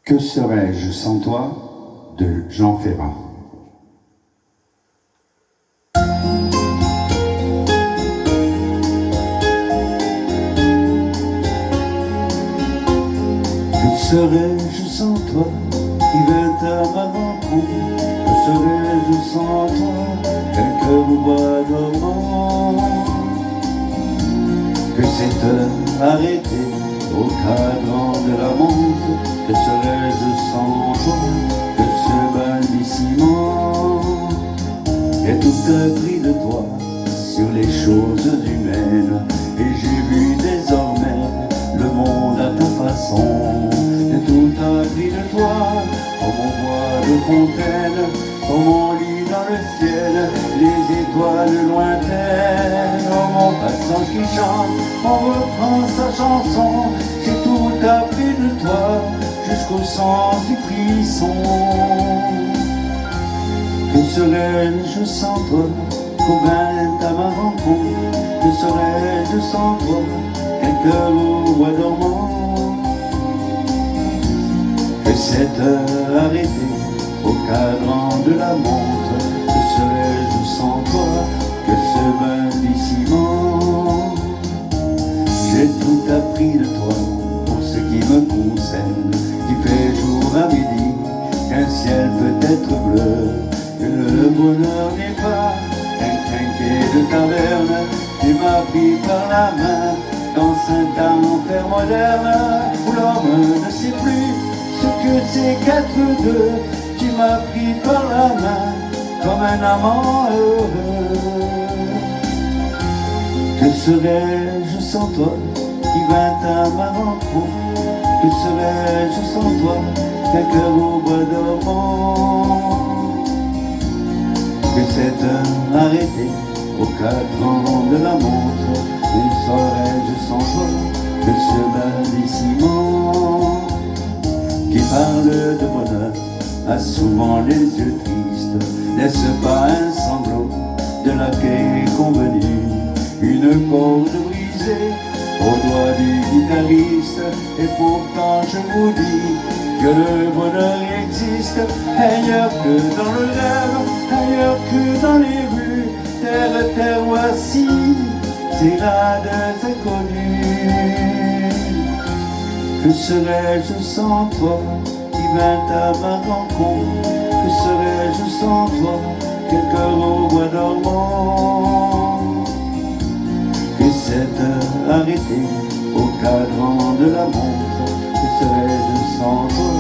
Que serais-je sans toi de Jean Ferrat. Que serais-je sans toi qui vint à ma rencontre? Que serais-je sans toi, quel cœur au bois dormant? Que cette heure arrêtée au cadran de la montre, que serais-je sans toi, que ce balbutiement? J'ai tout appris de toi sur les choses humaines, et j'ai vu désormais le monde à ta façon. J'ai tout appris de toi, comme on boit de fontaine, comme on lit dans le ciel les étoiles lointaines. Oh mon passant qui chante, on reprend sa chanson. J'ai tout appris de toi, jusqu'au sens du frisson. Que serais-je sans toi, qu'on vint à ma rencontre? Que serais-je sans toi, quel cœur au bois dormant? Que cette heure arrêtée au cadran de la montre, que serais-je sans toi, que ce balbutiement? J'ai tout appris de toi pour ce qui me concerne, qui fait jour à midi qu'un ciel peut être bleu, que le bonheur n'est pas un trinquet de taverne. Tu m'as pris par la main dans un enfer moderne où l'homme ne sait plus ce que c'est qu'être deux. Tu m'as pris par la main comme un amant heureux. Que serais-je sans toi qui vint à ma rencontre? Que serais-je sans toi, qu'un cœur au bois dormant? Que cette heure arrêtée au cadran de la montre, où serais-je sans toi, que ce balbutiement qui parle de bonheur a souvent les yeux tristes? N'est-ce pas un sanglot de la quai convenu, une corde brisée au doigt du guitariste? Et pourtant je vous dis que le bonheur existe ailleurs que dans le rêve, ailleurs que dans les rues. Terre, terre, voici ces rades inconnues. Que serais-je sans toi qui vint à ma rencontre? Que serais-je sans toi, quel cœur au bois dormant? Que cette heure arrêtée au cadran de la montre, que serais-je sans toi,